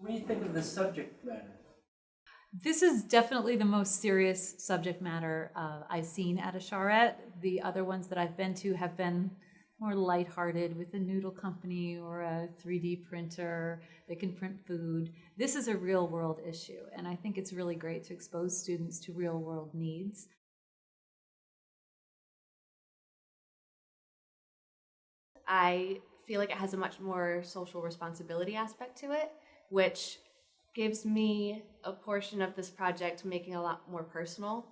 What do you think of the subject matter? This is definitely the most serious subject matter I've seen at a charrette. The other ones that I've been to have been more lighthearted with a noodle company or a 3D printer that can print food. This is a real world issue, and I think it's really great to expose students to real world needs. I feel like it has a much more social responsibility aspect to it, which gives me a portion of this project making a lot more personal.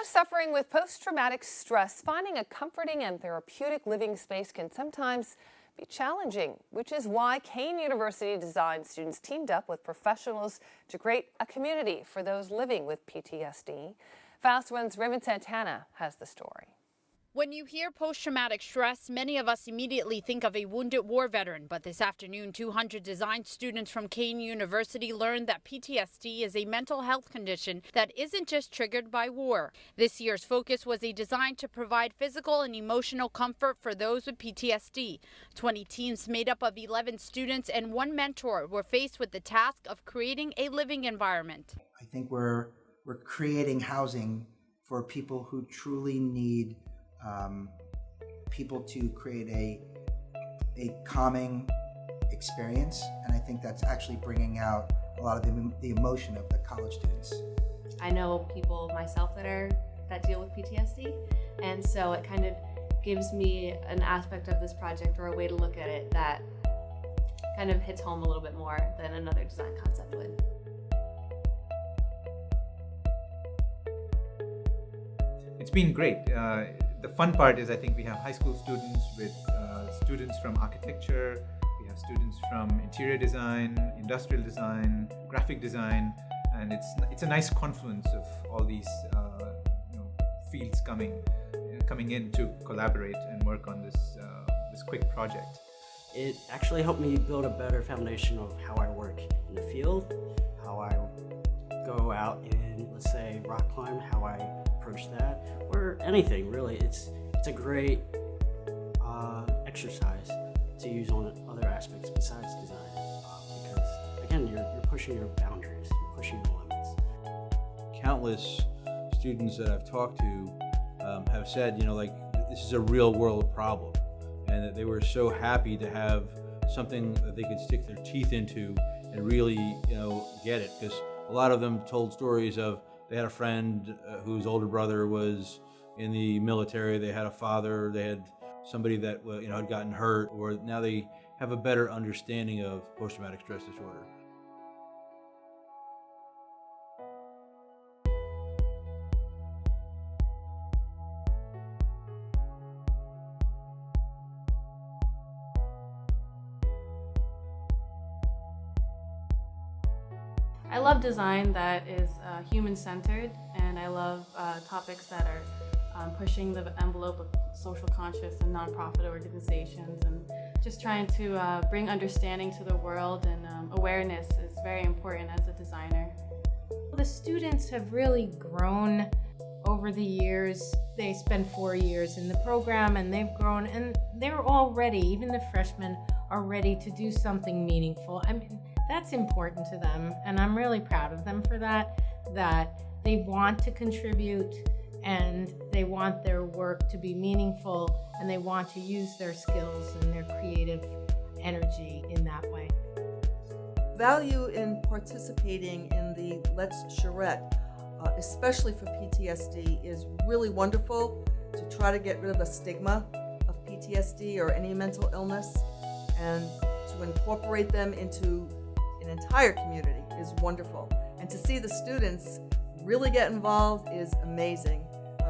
Suffering with post-traumatic stress, finding a comforting and therapeutic living space can sometimes be challenging, which is why Kean University design students teamed up with professionals to create a community for those living with PTSD. Fast One's Raymond Santana has the story. When you hear post-traumatic stress, many of us immediately think of a wounded war veteran. But this afternoon, 200 design students from Kean University learned that PTSD is a mental health condition that isn't just triggered by war. This year's focus was a design to provide physical and emotional comfort for those with PTSD. 20 teams made up of 11 students and one mentor were faced with the task of creating a living environment. I think we're creating housing for people who truly need people to create a calming experience, and I think that's actually bringing out a lot of the emotion of the college students. I know people myself that deal with PTSD, and so it kind of gives me an aspect of this project or a way to look at it that kind of hits home a little bit more than another design concept would. It's been great. The fun part is I think we have high school students with students from architecture, we have students from interior design, industrial design, graphic design, and it's a nice confluence of all these fields coming in to collaborate and work on this quick project. It actually helped me build a better foundation of how I work in the field, how I go out and, let's say, rock climb, how I approach that, or anything really. It's a great exercise to use on other aspects besides design, because again, you're pushing your boundaries, you're pushing your limits. Countless students that I've talked to have said, this is a real world problem, and that they were so happy to have something that they could stick their teeth into and really, get it. Because a lot of them told stories of they had a friend whose older brother was in the military, they had a father, they had somebody that had gotten hurt, or now they have a better understanding of post-traumatic stress disorder. I love design that is human-centered, and I love topics that are pushing the envelope of social conscious and nonprofit organizations, and just trying to bring understanding to the world, and awareness is very important as a designer. The students have really grown over the years. They spend 4 years in the program, and they've grown, and they're all ready, even the freshmen are ready to do something meaningful. I mean, that's important to them, and I'm really proud of them for that they want to contribute, and they want their work to be meaningful, and they want to use their skills and their creative energy in that way. Value in participating in the Let's Charrette, especially for PTSD, is really wonderful to try to get rid of the stigma of PTSD or any mental illness, and to incorporate them into an entire community is wonderful. And to see the students really get involved is amazing.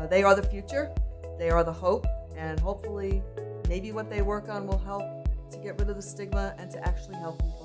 They are the future, they are the hope, and hopefully maybe what they work on will help to get rid of the stigma and to actually help people.